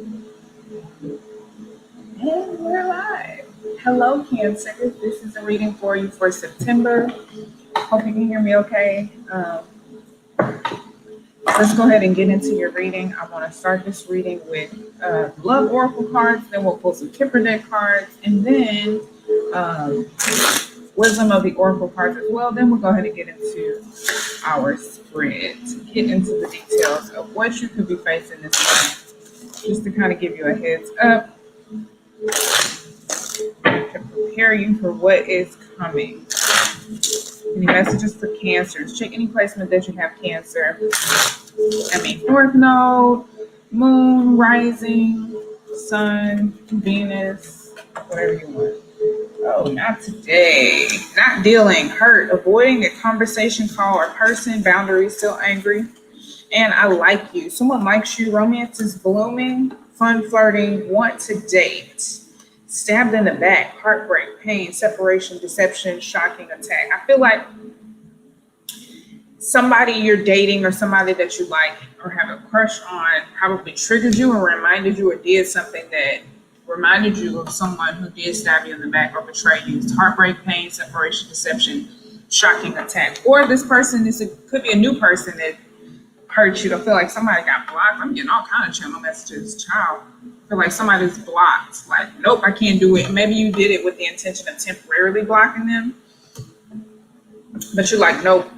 And we're live. Hello, Cancer. This is a reading for you for September. Hope you can hear me okay. Let's go ahead and get into your reading. I want to start this reading with Love Oracle cards. Then we'll pull some Kipper deck cards. And then Wisdom of the Oracle cards as well. Then we'll go ahead and get into our spread to get into the details of what you could be facing this week. Just to kind of give you a heads up. To prepare you for what is coming. Any messages for Cancers? Check any placement that you have Cancer. North Node, Moon, Rising, Sun, Venus, whatever you want. Oh, not today. Not dealing, hurt, avoiding a conversation, call, or person, boundaries, still angry. And I like you. Someone likes you. Romance is blooming. Fun flirting, want to date, stabbed in the back, heartbreak, pain, separation, deception, shocking attack. I feel like somebody you're dating or somebody that you like or have a crush on probably triggered you or reminded you or did something that reminded you of someone who did stab you in the back or betray you. It's heartbreak, pain, separation, deception, shocking attack. Or this person could be a new person that hurt you. I feel like somebody got blocked. I'm getting all kind of channel messages. Child, I feel like somebody's blocked. Like, nope, I can't do it. Maybe you did it with the intention of temporarily blocking them, but you're like, nope.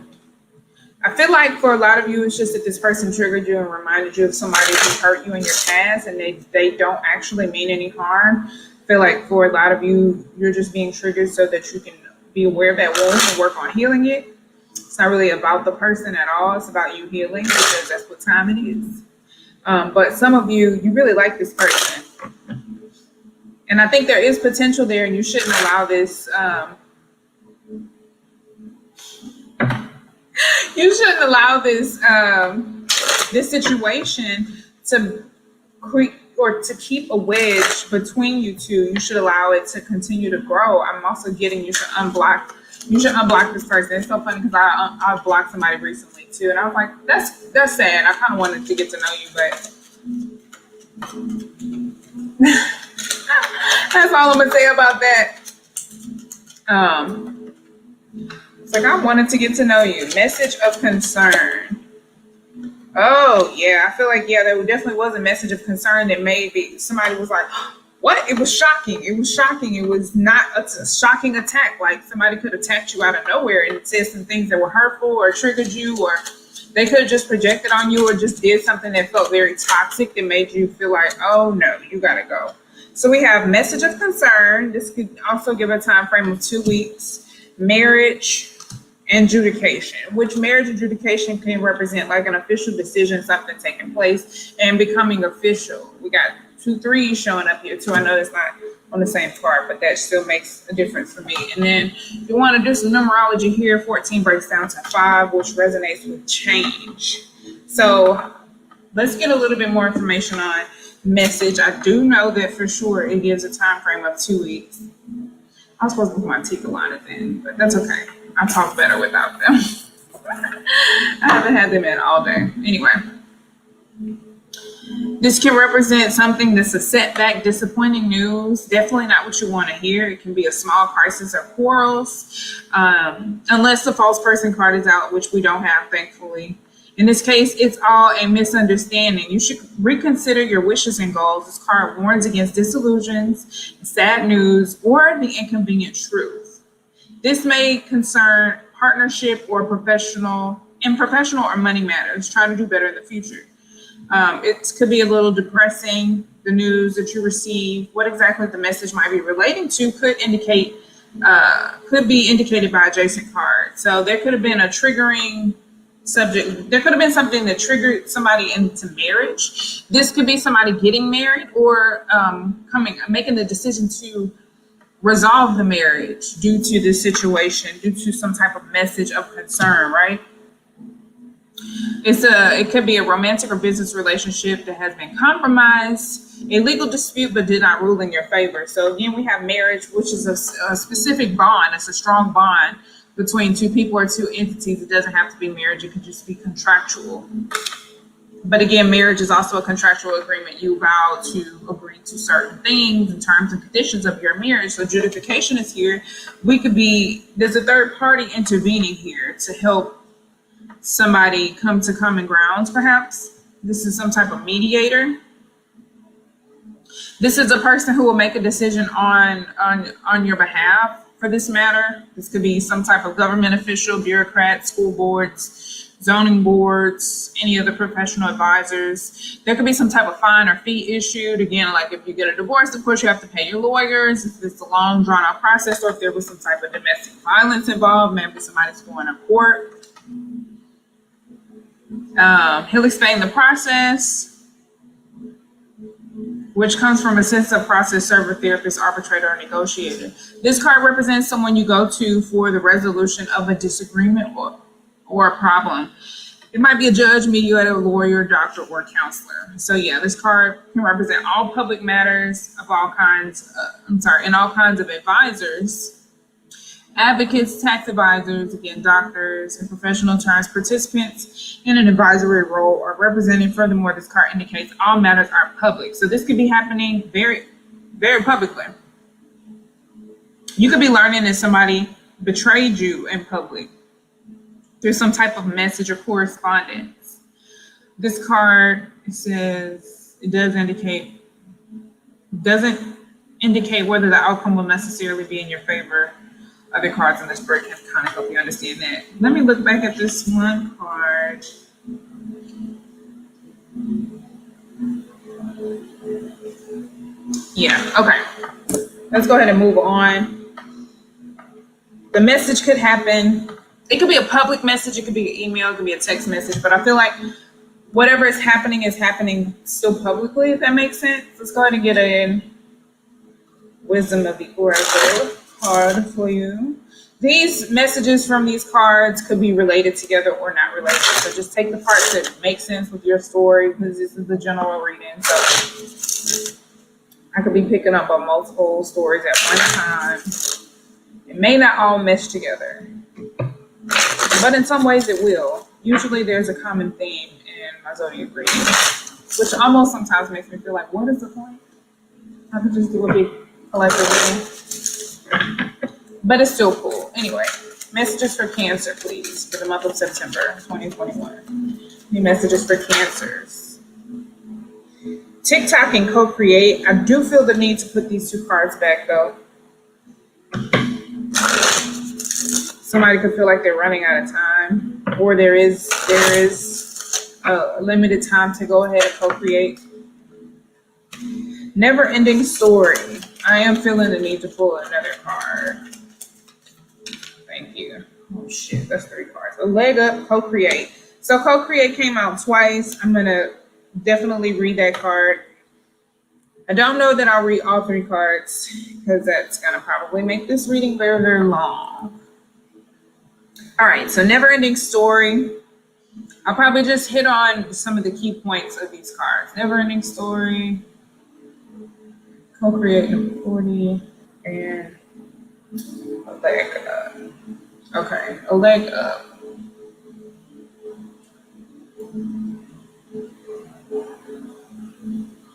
I feel like for a lot of you, it's just that this person triggered you and reminded you of somebody who hurt you in your past, and they don't actually mean any harm. I feel like for a lot of you, you're just being triggered so that you can be aware of that wound and work on healing it. It's not really about the person at all. It's about you healing because that's what time it is. But some of you really like this person. And I think there is potential there, and you shouldn't allow this. You shouldn't allow this this situation to create or to keep a wedge between you two. You should allow it to continue to grow. I'm also getting you to unblock. You should unblock this person. It's so funny because I blocked somebody recently too, and I was like, that's sad. I kind of wanted to get to know you, but that's all I'm gonna say about that. It's like I wanted to get to know you. Message of concern. Oh yeah, I feel like there definitely was a message of concern that maybe somebody was like, what? It was shocking. It was shocking. It was not a shocking attack. Like somebody could attack you out of nowhere and said some things that were hurtful or triggered you, or they could have just projected on you or just did something that felt very toxic that made you feel like, oh no, you gotta go. So we have message of concern. This could also give a time frame of 2 weeks. Marriage, adjudication, which marriage adjudication can represent like an official decision, something taking place and becoming official. We got 2 3s showing up here too. I know it's not on the same card, but that still makes a difference for me. And then if you want to do some numerology here, 14 breaks down to 5, which resonates with change. So let's get a little bit more information on message. I do know that for sure it gives a time frame of 2 weeks. I was supposed to put my Tika liners in, but that's okay. I talk better without them. I haven't had them in all day. Anyway. This can represent something that's a setback, disappointing news, definitely not what you want to hear. It can be a small crisis or quarrels, unless the false person card is out, which we don't have, thankfully. In this case, it's all a misunderstanding. You should reconsider your wishes and goals. This card warns against disillusions, sad news, or the inconvenient truth. This may concern partnership or professional or money matters. Try to do better in the future. It could be a little depressing, the news that you receive. What exactly the message might be relating to could be indicated by adjacent cards. So there could have been a triggering subject. There could have been something that triggered somebody into marriage. This could be somebody getting married or making the decision to resolve the marriage due to this situation, due to some type of message of concern, right? It could be a romantic or business relationship that has been compromised, a legal dispute but did not rule in your favor. So again, we have marriage, which is a specific bond. It's a strong bond between two people or two entities. It doesn't have to be marriage. It could just be contractual. But again, marriage is also a contractual agreement. You vow to agree to certain things and terms and conditions of your marriage. So justification is here. There's a third party intervening here to help somebody come to common grounds, perhaps. This is some type of mediator. This is a person who will make a decision on your behalf for this matter. This could be some type of government official, bureaucrat, school boards, zoning boards, any other professional advisors. There could be some type of fine or fee issued. Again, like if you get a divorce, of course, you have to pay your lawyers. If it's a long, drawn-out process, or if there was some type of domestic violence involved, maybe somebody's going to court. He'll explain the process, which comes from a sense of process server, therapist, arbitrator, or negotiator. This card represents someone you go to for the resolution of a disagreement or a problem. It might be a judge, mediator, lawyer, doctor, or counselor. So yeah, this card can represent all public matters of all kinds, and all kinds of advisors. Advocates, tax advisors, again, doctors, in professional terms, participants in an advisory role or representing. Furthermore, this card indicates all matters are public. So this could be happening very, very publicly. You could be learning that somebody betrayed you in public through some type of message or correspondence. This card, doesn't indicate whether the outcome will necessarily be in your favor. Other cards in this break can kind of help you understand that. Let me look back at this one card. Yeah, okay. Let's go ahead and move on. The message could happen. It could be a public message. It could be an email. It could be a text message. But I feel like whatever is happening still publicly, if that makes sense. Let's go ahead and get a Wisdom of the Oracle card for you. These messages from these cards could be related together or not related. So just take the parts that make sense with your story, because this is the general reading. So I could be picking up on multiple stories at one time. It may not all mesh together, but in some ways it will. Usually there's a common theme in my zodiac reading, which almost sometimes makes me feel like, what is the point? I could just do a big collective reading. But it's still cool. Anyway, messages for Cancer, please, for the month of September 2021. New messages for Cancers. TikTok and co-create. I do feel the need to put these two cards back, though. Somebody could feel like they're running out of time, or there is a limited time to go ahead and co-create. Never-ending story. I am feeling the need to pull another card. Thank you. Oh shit, that's 3 cards. A leg up, co-create. So co-create came out twice. I'm gonna definitely read that card. I don't know that I'll read all 3 cards because that's gonna probably make this reading very, very long. All right, so never-ending story. I'll probably just hit on some of the key points of these cards. Never-ending story, co-create number 40, and a leg up. Okay, a leg up.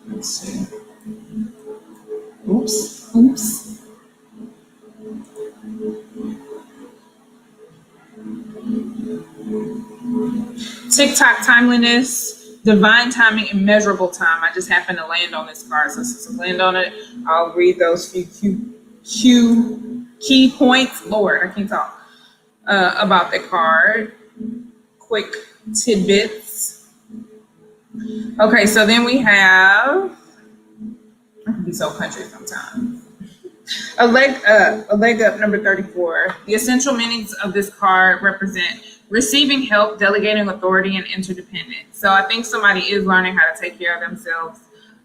Let's see. Oops. TikTok, timeliness, divine timing, immeasurable time. I just happened to land on this card, so since I land on it, I'll read those few key points. Lord, I can't talk. About the card. Quick tidbits. Okay, so then we have, I can be so country sometimes. A leg up, number 34. The essential meanings of this card represent receiving help, delegating authority, and interdependence. So I think somebody is learning how to take care of themselves.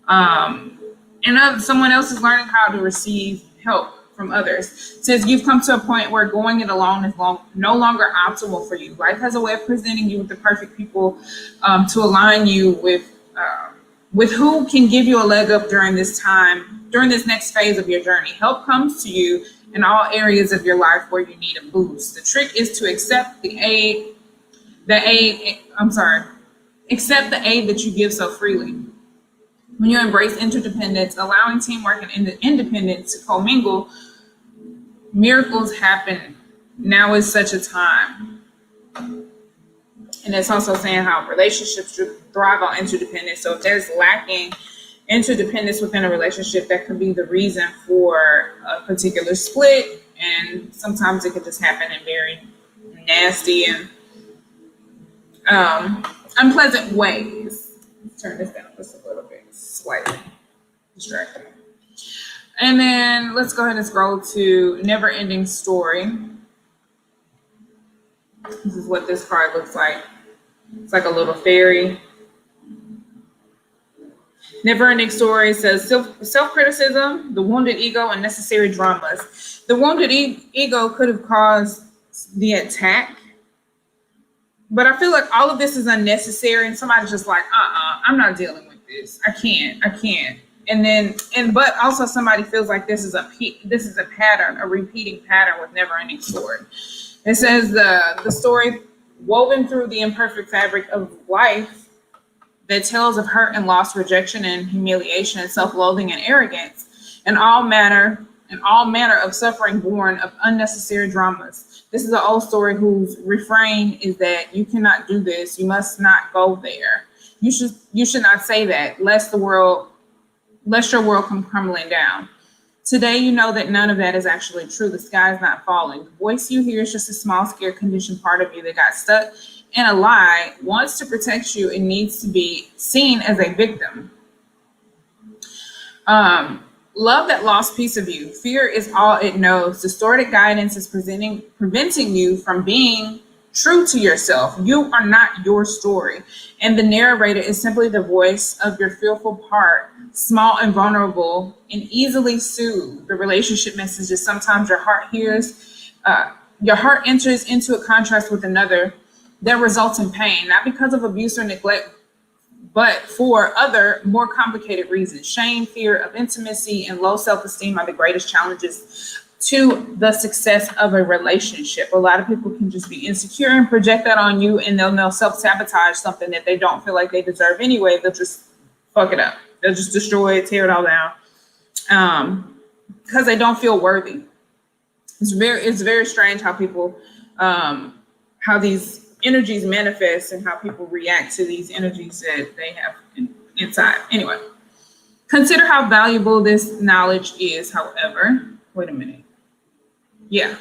And someone else is learning how to receive help from others. Since you've come to a point where going it alone is no longer optimal for you. Life has a way of presenting you with the perfect people to align you with who can give you a leg up during this time, during this next phase of your journey. Help comes to you in all areas of your life where you need a boost. The trick is to accept the aid Accept the aid that you give so freely. When you embrace interdependence, allowing teamwork and independence to commingle, miracles happen. Now is such a time. And it's also saying how relationships should thrive on interdependence. So if there's lacking interdependence within a relationship, that could be the reason for a particular split. And sometimes it could just happen in very nasty and unpleasant ways. Let's turn this down just a little bit, slightly distracting. And then let's go ahead and scroll to Never Ending Story. This is what this card looks like. It's like a little fairy. Never Ending Story says self-criticism, the wounded ego, and necessary dramas. The wounded ego could have caused the attack, but I feel like all of this is unnecessary, and somebody's just like, I'm not dealing with this. I can't. But also somebody feels like this is a pattern, a repeating pattern with Never Ending Story. It says the story woven through the imperfect fabric of life that tells of hurt and loss, rejection and humiliation and self-loathing and arrogance, and all manner of suffering born of unnecessary dramas. This is an old story whose refrain is that you cannot do this, you must not go there. You should not say that, lest your world come crumbling down. Today, you know that none of that is actually true. The sky is not falling. The voice you hear is just a small, scared, conditioned part of you that got stuck in a lie, wants to protect you, and needs to be seen as a victim. Love that lost piece of you. Fear is all it knows. Distorted guidance is preventing you from being true to yourself. You are not your story. And the narrator is simply the voice of your fearful part, small and vulnerable and easily soothed. The relationship messages sometimes your heart enters into a contrast with another that results in pain, not because of abuse or neglect, but for other more complicated reasons. Shame, fear of intimacy, and low self-esteem are the greatest challenges to the success of a relationship. A lot of people can just be insecure and project that on you, and they'll self-sabotage something that they don't feel like they deserve anyway. They'll just fuck it up. They'll just destroy it, tear it all down, because they don't feel worthy. It's very strange how people, how these energies manifest and how people react to these energies that they have inside. Anyway, consider how valuable this knowledge is, however. Wait a minute. Yeah.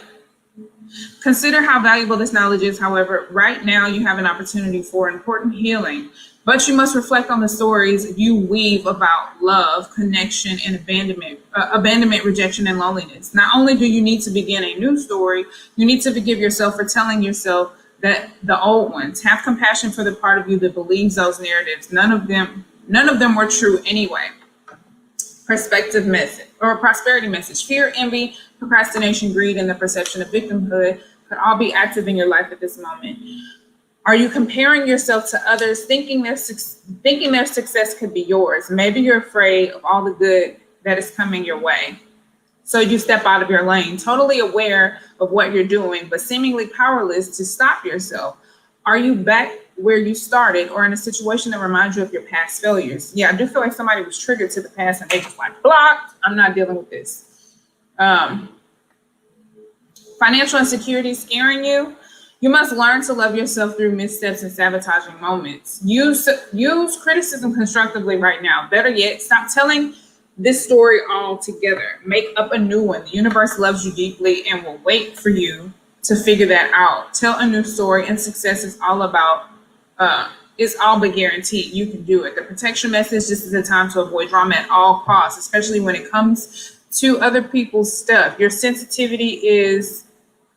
Consider how valuable this knowledge is, however. Right now, you have an opportunity for important healing, but you must reflect on the stories you weave about love, connection, and abandonment, rejection, and loneliness. Not only do you need to begin a new story, you need to forgive yourself for telling yourself that the old ones. Have compassion for the part of you that believes those narratives. None of them were true anyway. Perspective message or prosperity message. Fear, envy, procrastination, greed, and the perception of victimhood could all be active in your life at this moment. Are you comparing yourself to others, thinking their success could be yours? Maybe you're afraid of all the good that is coming your way, so you step out of your lane, totally aware of what you're doing, but seemingly powerless to stop yourself. Are you back where you started, or in a situation that reminds you of your past failures? Yeah, I do feel like somebody was triggered to the past and they just like, blocked. I'm not dealing with this. Financial insecurity scaring you. You must learn to love yourself through missteps and sabotaging moments. Use criticism constructively right now. Better yet, stop telling this story altogether. Make up a new one. The universe loves you deeply and will wait for you to figure that out. Tell a new story, and success is all about, it's all but guaranteed. You can do it. The protection message: this is a time to avoid drama at all costs, especially when it comes to other people's stuff. Your sensitivity is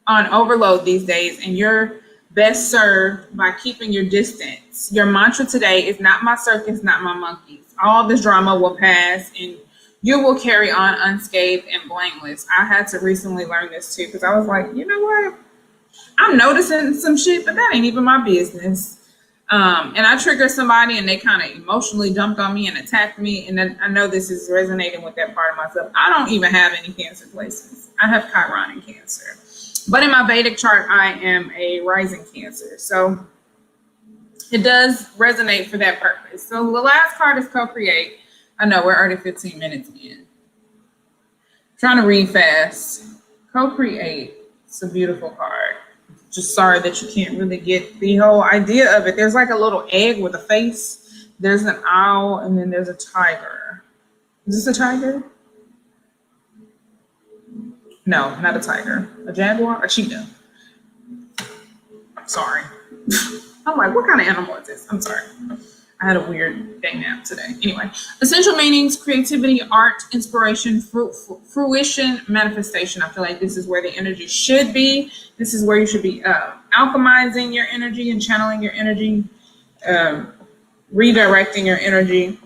on overload these days, and you're best served by keeping your distance. Your mantra today is not my circus, not my monkeys. All this drama will pass, and you will carry on unscathed and blameless. I had to recently learn this too, because I was like, you know what? I'm noticing some shit, but that ain't even my business. And I triggered somebody and they kind of emotionally dumped on me and attacked me. And then I know this is resonating with that part of myself. I don't even have any Cancer placements. I have Chiron in Cancer. But in my Vedic chart, I am a rising Cancer. So it does resonate for that purpose. So the last card is co-create. I know we're already 15 minutes in. Trying to read fast. Co-create. It's a beautiful card. Just sorry that you can't really get the whole idea of it. There's like a little egg with a face. There's an owl, and then there's a tiger. Is this a tiger? No, not a tiger. A jaguar? A cheetah. Sorry. I'm like, what kind of animal is this? I'm sorry. I had a weird day nap today. Anyway, essential meanings: creativity, art, inspiration, fruition, manifestation. I feel like this is where the energy should be. This is where you should be alchemizing your energy and channeling your energy, redirecting your energy.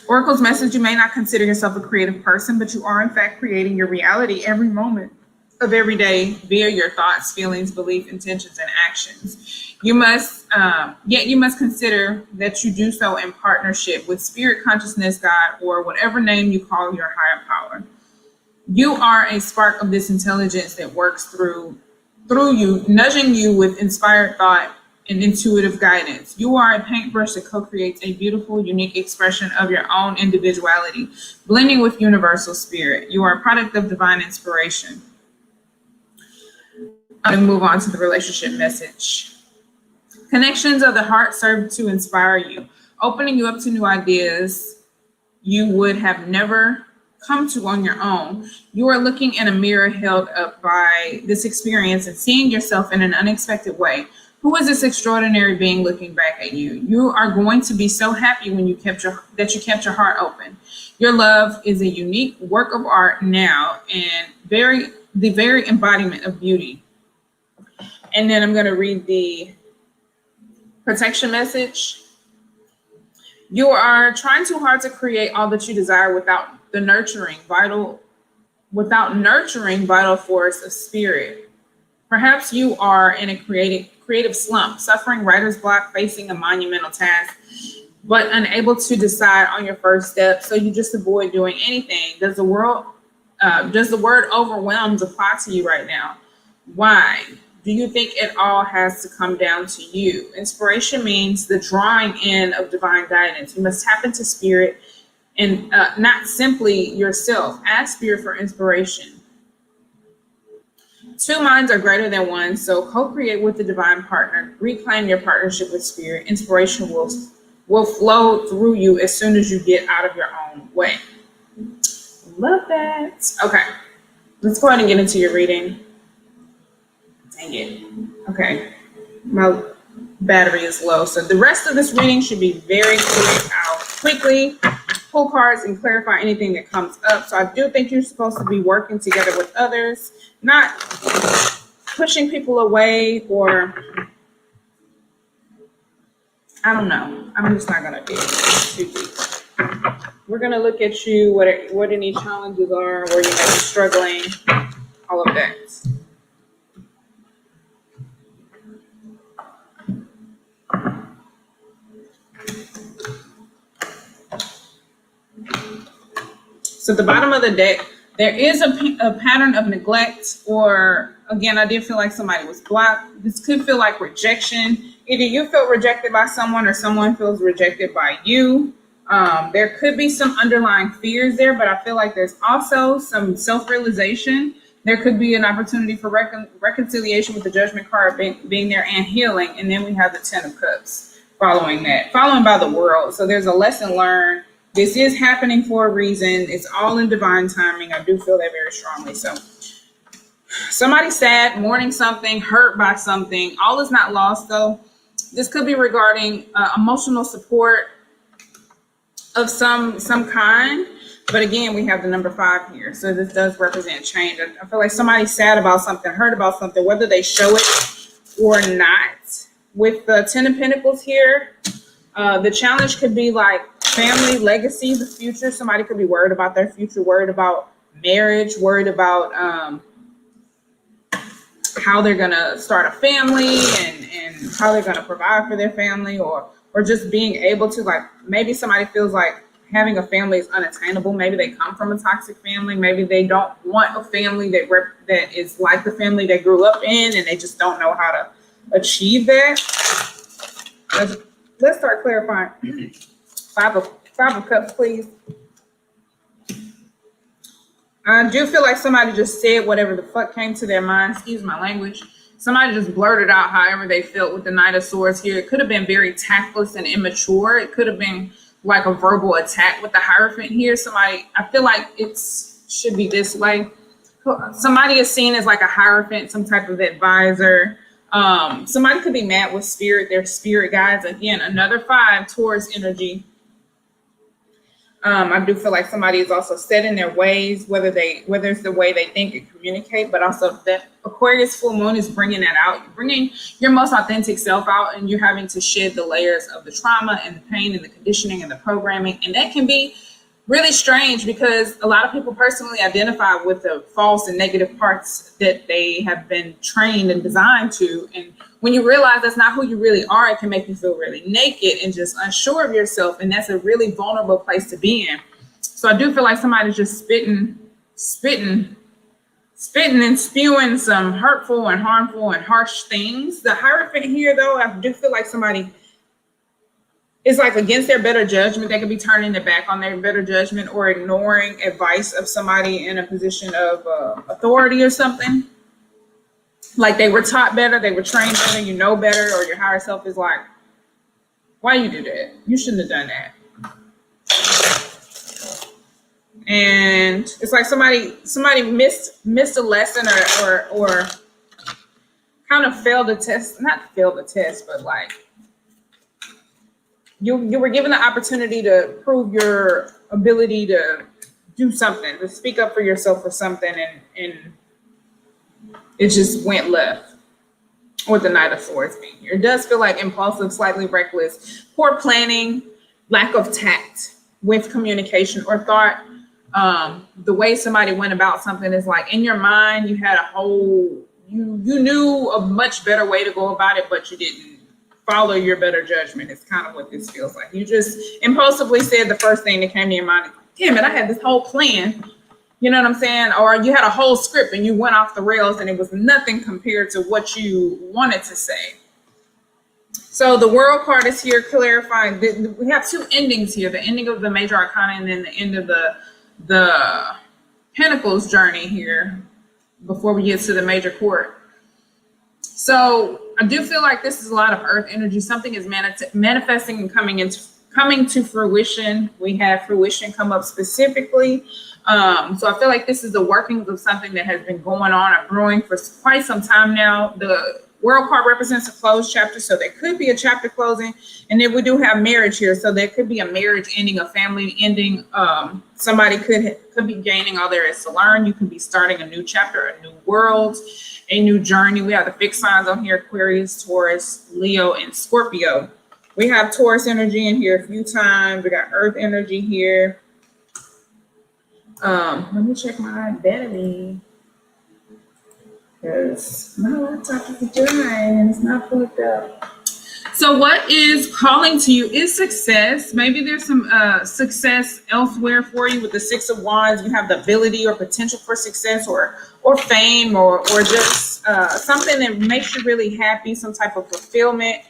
Oracle's message: you may not consider yourself a creative person, but you are in fact creating your reality every moment of every day via your thoughts, feelings, belief, intentions, and actions. You must, yet you must consider that you do so in partnership with spirit, consciousness, God, or whatever name you call your higher power. You are a spark of this intelligence that works through you, nudging you with inspired thought and intuitive guidance. You are a paintbrush that co-creates a beautiful, unique expression of your own individuality, blending with universal spirit. You are a product of divine inspiration. I'm going to move on to the relationship message. Connections of the heart serve to inspire you, opening you up to new ideas you would have never come to on your own. You are looking in a mirror held up by this experience and seeing yourself in an unexpected way. Who is this extraordinary being looking back at you? You are going to be so happy when you kept your heart open. Your love is a unique work of art now, and the very embodiment of beauty. And then I'm going to read the protection message. You are trying too hard to create all that you desire without nurturing vital force of spirit. Perhaps you are in a creative slump, suffering writer's block, facing a monumental task, but unable to decide on your first step. So you just avoid doing anything. Does the word overwhelmed apply to you right now? Why? Do you think it all has to come down to you? Inspiration means the drawing in of divine guidance. You must tap into spirit and not simply yourself. Ask spirit for inspiration. Two minds are greater than one, so co-create with the divine partner. Reclaim your partnership with spirit. Inspiration will flow through you as soon as you get out of your own way. Love that. Okay, let's go ahead and get into your reading. Dang it. Okay, my battery is low, so the rest of this reading should be very quick. I'll quickly pull cards and clarify anything that comes up. So I do think you're supposed to be working together with others, not pushing people away, or I don't know. I'm just not gonna dig too deep. We're gonna look at you, what any challenges are, where you may be struggling, all of that. So at the bottom of the deck, there is a pattern of neglect, or again, I did feel like somebody was blocked. This could feel like rejection. Either you feel rejected by someone or someone feels rejected by you. There could be some underlying fears there, but I feel like there's also some self-realization. There could be an opportunity for reconciliation with the Judgment card being there, and healing. And then we have the Ten of Cups following that, followed by the World. So there's a lesson learned. This is happening for a reason. It's all in divine timing. I do feel that very strongly. So somebody sad, mourning something, hurt by something. All is not lost, though. This could be regarding emotional support of some kind. But again, we have the number 5 here. So this does represent change. I feel like somebody's sad about something, hurt about something, whether they show it or not. With the Ten of Pentacles here, the challenge could be like family, legacy, the future. Somebody could be worried about their future, worried about marriage, worried about how they're going to start a family and how they're going to provide for their family, or just being able to, like, maybe somebody feels like having a family is unattainable. Maybe they come from a toxic family. Maybe they don't want a family that is like the family they grew up in, and they just don't know how to achieve that. Let's start clarifying. Five of Cups, please. I do feel like somebody just said whatever the fuck came to their mind. Excuse my language. Somebody just blurted out however they felt with the Knight of Swords here. It could have been very tactless and immature. It could have been like a verbal attack with the Hierophant here. I feel like it should be this way. Somebody is seen as like a Hierophant, some type of advisor. Somebody could be mad with spirit, their spirit guides. Again, another 5, Taurus energy. I do feel like somebody is also set in their ways, whether it's the way they think and communicate, but also that Aquarius full moon is bringing that out. You're bringing your most authentic self out, and you're having to shed the layers of the trauma and the pain and the conditioning and the programming. And that can be really strange because a lot of people personally identify with the false and negative parts that they have been trained and designed to. And when you realize that's not who you really are, it can make you feel really naked and just unsure of yourself. And that's a really vulnerable place to be in. So I do feel like somebody's just spitting and spewing some hurtful and harmful and harsh things. The Hierophant here, though, I do feel like somebody is like against their better judgment. They could be turning their back on their better judgment or ignoring advice of somebody in a position of authority or something. Like they were taught better, they were trained better, you know better, or your higher self is like, why you do that? You shouldn't have done that. And it's like somebody missed a lesson or kind of failed a test, not failed a test, but like you were given the opportunity to prove your ability to do something, to speak up for yourself for something, and it just went left with the Knight of Swords being here. It does feel like impulsive, slightly reckless, poor planning, lack of tact with communication or thought. The way somebody went about something is like in your mind, you had you knew a much better way to go about it, but you didn't follow your better judgment. It's kind of what this feels like. You just impulsively said the first thing that came to your mind. Damn it, I had this whole plan. You know what I'm saying? Or you had a whole script and you went off the rails and it was nothing compared to what you wanted to say. So the World card is here clarifying. We have 2 endings here. The ending of the Major Arcana and then the end of the Pentacles journey here before we get to the Major Court. So I do feel like this is a lot of Earth energy. Something is manifesting and coming to fruition. We have fruition come up specifically. So I feel like this is the workings of something that has been going on or brewing for quite some time now. The World card represents a closed chapter, so there could be a chapter closing. And then we do have marriage here, so there could be a marriage ending, a family ending. Somebody could be gaining all there is to learn. You could be starting a new chapter, a new world, a new journey. We have the fixed signs on here: Aquarius, Taurus, Leo, and Scorpio. We have Taurus energy in here a few times. We got Earth energy here. Let me check my battery because my laptop is dry and it's not plugged up. So what is calling to you is success. Maybe there's some success elsewhere for you with the 6 of Wands. You have the ability or potential for success or fame or just something that makes you really happy, some type of fulfillment.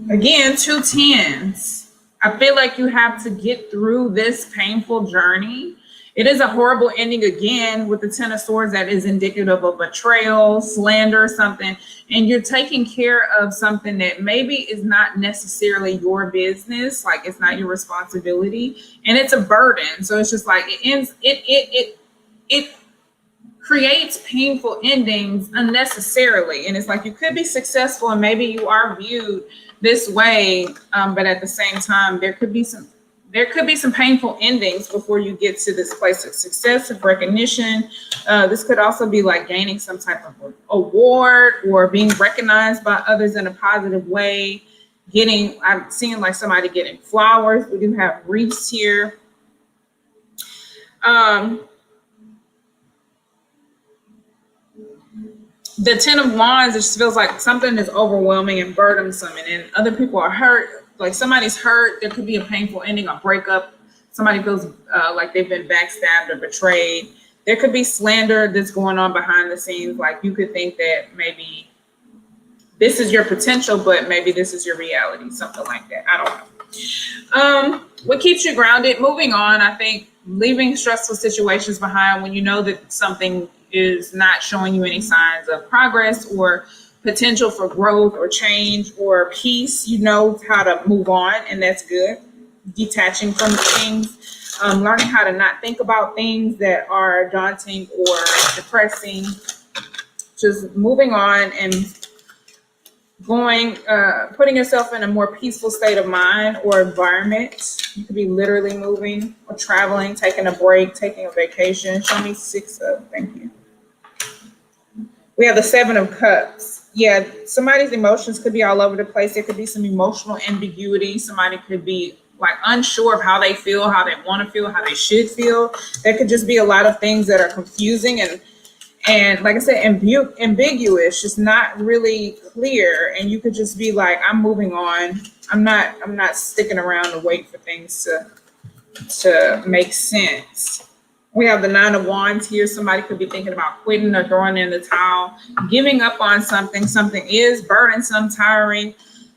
Again, 2 10s. I feel like you have to get through this painful journey. It is a horrible ending again with the 10 of Swords that is indicative of betrayal, slander, something. And you're taking care of something that maybe is not necessarily your business, like it's not your responsibility, and it's a burden. So it's just like it creates painful endings unnecessarily. And it's like you could be successful and maybe you are viewed this way, but at the same time, there could be some painful endings before you get to this place of success, of recognition. This could also be like gaining some type of award or being recognized by others in a positive way. I'm seeing like somebody getting flowers. We do have wreaths here. The 10 of Wands, it just feels like something is overwhelming and burdensome, and then other people are hurt. Like somebody's hurt. There could be a painful ending, a breakup. Somebody feels like they've been backstabbed or betrayed. There could be slander that's going on behind the scenes. Like you could think that maybe this is your potential, but maybe this is your reality, something like that. I don't know. What keeps you grounded? Moving on, I think leaving stressful situations behind when you know that something is not showing you any signs of progress or potential for growth or change or peace, you know how to move on, and that's good. Detaching from things, learning how to not think about things that are daunting or depressing, just moving on and putting yourself in a more peaceful state of mind or environment. You could be literally moving or traveling, taking a break, taking a vacation. Show me 6 of, thank you. We have the 7 of Cups. Yeah, somebody's emotions could be all over the place. There could be some emotional ambiguity. Somebody could be like unsure of how they feel, how they want to feel, how they should feel. There could just be a lot of things that are confusing and like I said, ambiguous, just not really clear. And you could just be like, I'm moving on. I'm not sticking around to wait for things to make sense. We have the 9 of Wands here. Somebody could be thinking about quitting or throwing in the towel, giving up on something. Something is burdensome, tiring,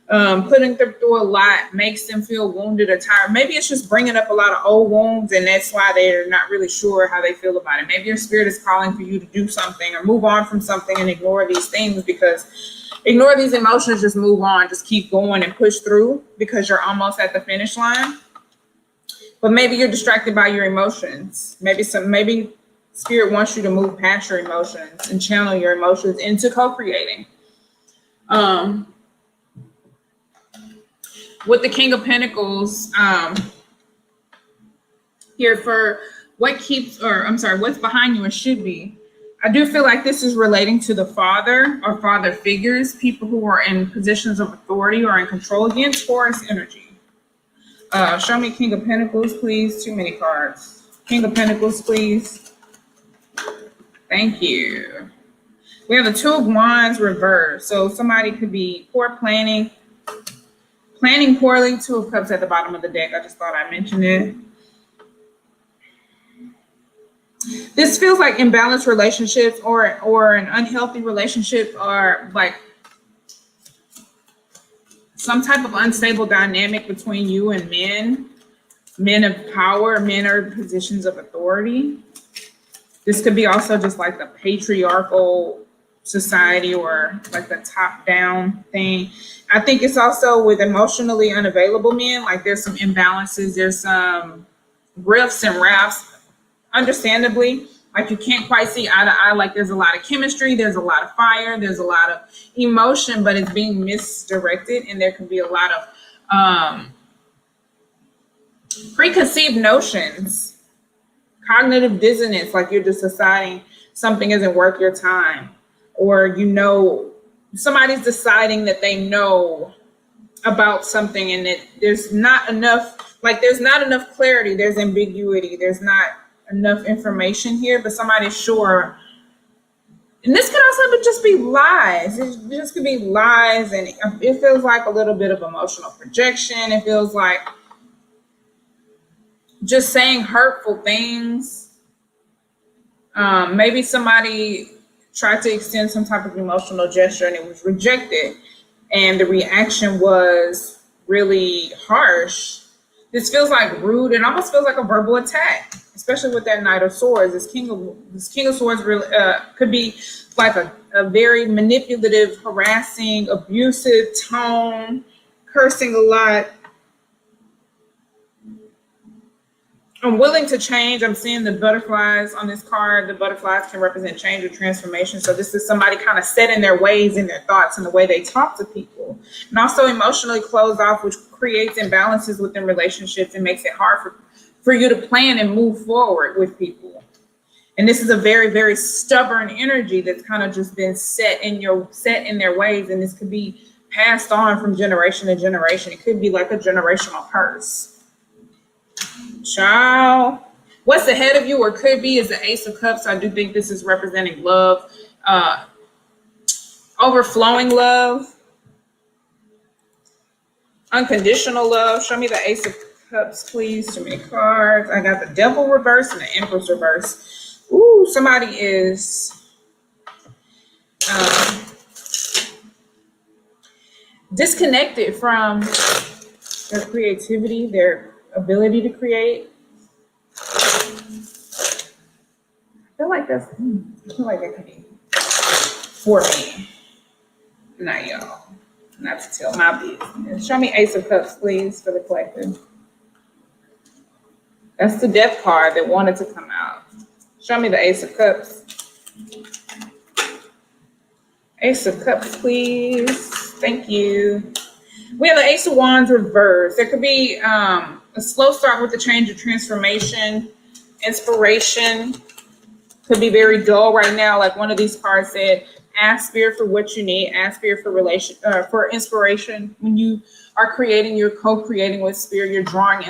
putting them through a lot, makes them feel wounded or tired. Maybe it's just bringing up a lot of old wounds, and that's why they're not really sure how they feel about it. Maybe your spirit is calling for you to do something or move on from something and ignore these things, because ignore these emotions, just move on, just keep going and push through because you're almost at the finish line. But maybe you're distracted by your emotions. Maybe spirit wants you to move past your emotions and channel your emotions into co-creating. With the King of Pentacles here for what's behind you and should be. I do feel like this is relating to the father or father figures, people who are in positions of authority or in control. Again, Taurus energy. Show me King of Pentacles, please. Too many cards. King of Pentacles, please. Thank you. We have the 2 of Wands reversed. So somebody could be poor planning poorly. 2 of Cups at the bottom of the deck. I just thought I mentioned it. This feels like imbalanced relationships or an unhealthy relationship, or like some type of unstable dynamic between you and men of power, men are in positions of authority. This could be also just like the patriarchal society or like the top-down thing. I think it's also with emotionally unavailable men, like there's some imbalances, there's some rifts and rafts, understandably. Like you can't quite see eye to eye, like there's a lot of chemistry, there's a lot of fire, there's a lot of emotion, but it's being misdirected, and there can be a lot of preconceived notions, cognitive dissonance, like you're just deciding something isn't worth your time, or somebody's deciding that they know about something and that there's not enough clarity, there's ambiguity, there's not enough information here, but somebody's sure. And this could also just be lies. It just could be lies, and it feels like a little bit of emotional projection. It feels like just saying hurtful things. Maybe somebody tried to extend some type of emotional gesture and it was rejected, and the reaction was really harsh. This feels like rude. It almost feels like a verbal attack, especially with that Knight of Swords. This King of Swords really could be like a very manipulative, harassing, abusive tone, cursing a lot. I'm willing to change. I'm seeing the butterflies on this card. The butterflies can represent change or transformation. So this is somebody kind of set in their ways, in their thoughts, and the way they talk to people. And also emotionally closed off, which creates imbalances within relationships and makes it hard for you to plan and move forward with people. And this is a very, very stubborn energy that's kind of just been set in their ways. And this could be passed on from generation to generation. It could be like a generational curse. Child, what's ahead of you or could be is the Ace of Cups. I do think this is representing love, overflowing love, unconditional love. Show me the Ace of Cups, please. Too many cards. I got the Devil reverse and the Empress reverse. Ooh, somebody is disconnected from their creativity, their ability to create. I feel like that could be for me. Not y'all. Not to tell my business. Show me Ace of Cups, please, for the collective. That's the Death card that wanted to come out. Show me the Ace of Cups. Ace of Cups, please. Thank you. We have the Ace of Wands reversed. There could be a slow start with the change of transformation. Inspiration could be very dull right now. Like one of these cards said, ask Spirit for what you need. Ask Spirit for inspiration. When you are creating, you're co-creating with Spirit. You're drawing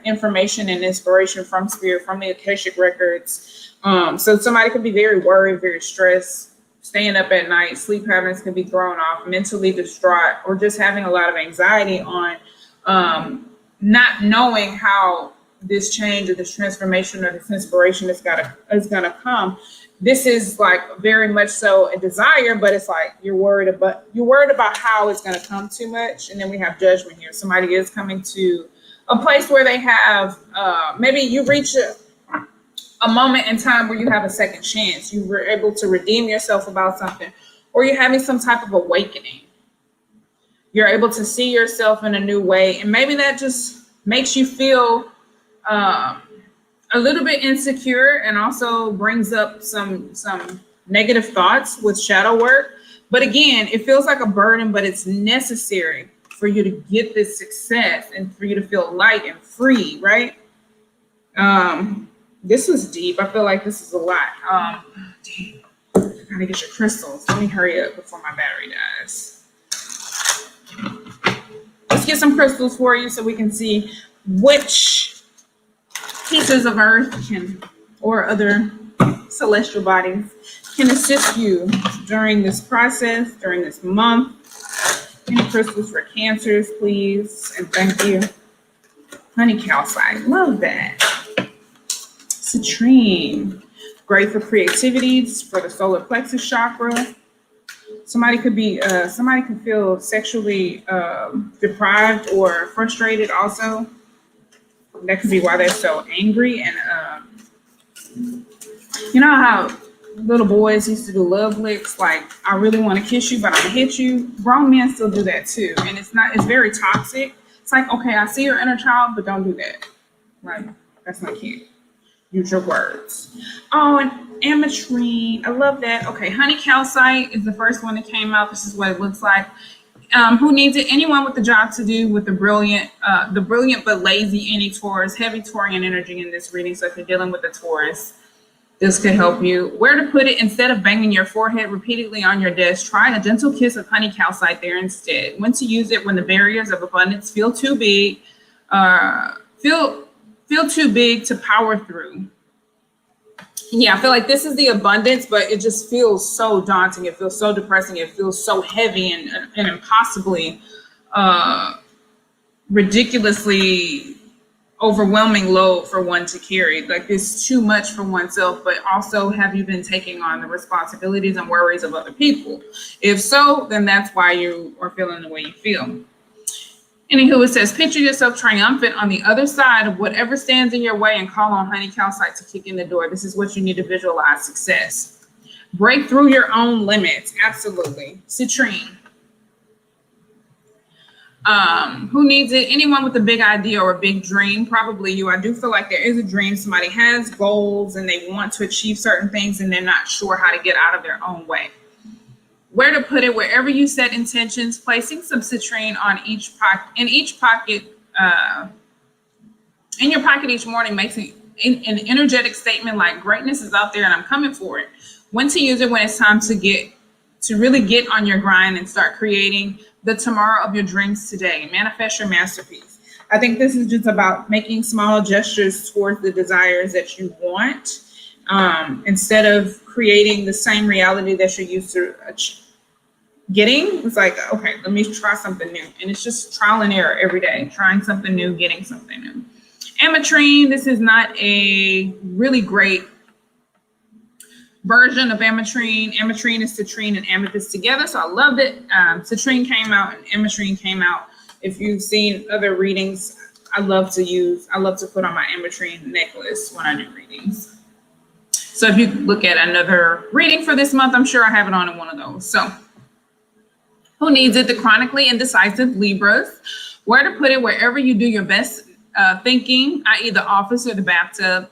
information and inspiration from Spirit, from the Akashic records. So somebody could be very worried, very stressed, staying up at night. Sleep patterns can be thrown off, mentally distraught, or just having a lot of anxiety on not knowing how this change or this transformation or this inspiration is gonna come. This is like very much so a desire, but it's like you're worried about how it's gonna come too much. And then we have Judgment here. Somebody is coming to a place where they have maybe you reach a moment in time where you have a second chance. You were able to redeem yourself about something, or you're having some type of awakening. You're able to see yourself in a new way, and maybe that just makes you feel a little bit insecure, and also brings up some negative thoughts with shadow work. But again, it feels like a burden, but it's necessary for you to get this success and for you to feel light and free, right? This was deep. I feel like this is a lot. Damn. I gotta get your crystals. Let me hurry up before my battery dies. Let's get some crystals for you so we can see which pieces of earth or other celestial bodies can assist you during this process, during this month. Any crystals for Cancers, please, and thank you. Honey calcite, love that. Citrine, great for creativity, for the solar plexus chakra. Somebody could feel sexually deprived or frustrated also. That could be why they're so angry. And you know how little boys used to do love licks, like, I really want to kiss you, but I'm gonna hit you. Grown men still do that too. And it's very toxic. It's like, okay, I see your inner child, but don't do that. Right? That's not cute. Use your words. Oh, and ametrine. I love that. Okay, honey calcite is the first one that came out. This is what it looks like. Who needs it? Anyone with the job to do with the brilliant but lazy any Taurus, heavy Taurian energy in this reading. So if you're dealing with a Taurus, this could help you. Where to put it? Instead of banging your forehead repeatedly on your desk, try a gentle kiss of honey calcite there instead. When to use it? When the barriers of abundance feel too big, feel too big to power through. Yeah, I feel like this is the abundance, but it just feels so daunting. It feels so depressing. It feels so heavy and impossibly, ridiculously overwhelming load for one to carry. Like, it's too much for oneself, but also, have you been taking on the responsibilities and worries of other people? If so, then that's why you are feeling the way you feel. Anywho, it says, picture yourself triumphant on the other side of whatever stands in your way and call on honey calcite to kick in the door. This is what you need to visualize success. Break through your own limits. Absolutely. Citrine. Who needs it? Anyone with a big idea or a big dream, probably you. I do feel like there is a dream. Somebody has goals and they want to achieve certain things and they're not sure how to get out of their own way. Where to put it? Wherever you set intentions, placing some citrine on in your pocket each morning makes an energetic statement like, greatness is out there and I'm coming for it. When to use it? When it's time to really get on your grind and start creating the tomorrow of your dreams today. Manifest your masterpiece. I think this is just about making small gestures towards the desires that you want, instead of creating the same reality that you're used to getting. It's like, okay, let me try something new. And it's just trial and error every day, trying something new, getting something new. Ametrine, this is not a really great version of ametrine. Ametrine is citrine and amethyst together, so I loved it. Citrine came out and ametrine came out. If you've seen other readings, I love to put on my ametrine necklace when I do readings. So if you look at another reading for this month, I'm sure I have it on in one of those. So who needs it? The chronically indecisive Libras. Where to put it? Wherever you do your best thinking, i.e. the office or the bathtub.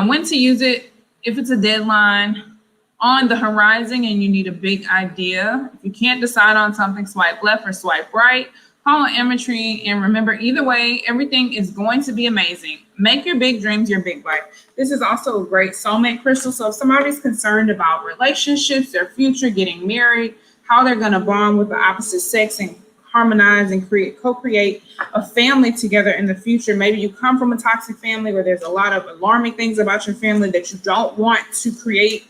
When to use it? If it's a deadline on the horizon and you need a big idea. If you can't decide on something, swipe left or swipe right. Call on ametrine, and remember, either way, everything is going to be amazing. Make your big dreams your big life. This is also a great soulmate crystal. So if somebody's concerned about relationships, their future, getting married, how they're going to bond with the opposite sex and harmonize and co-create a family together in the future. Maybe you come from a toxic family where there's a lot of alarming things about your family that you don't want to create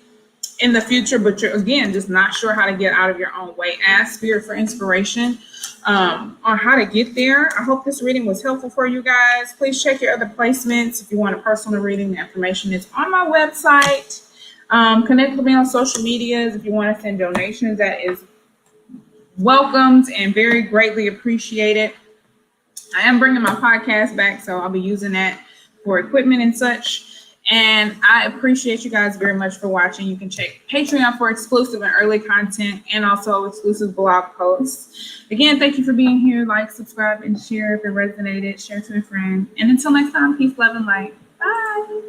in the future, but you're, again, just not sure how to get out of your own way. Ask Spirit for inspiration on how to get there. I hope this reading was helpful for you guys. Please check your other placements. If you want a personal reading, the information is on my website. Connect with me on social medias. If you want to send donations, that is welcomed and very greatly appreciated. I am bringing my podcast back, so I'll be using that for equipment and such. And I appreciate you guys very much for watching. You can check Patreon for exclusive and early content and also exclusive blog posts. Again, thank you for being here. Like, subscribe, and share if it resonated. Share to a friend. And until next time, peace, love, and light. Bye.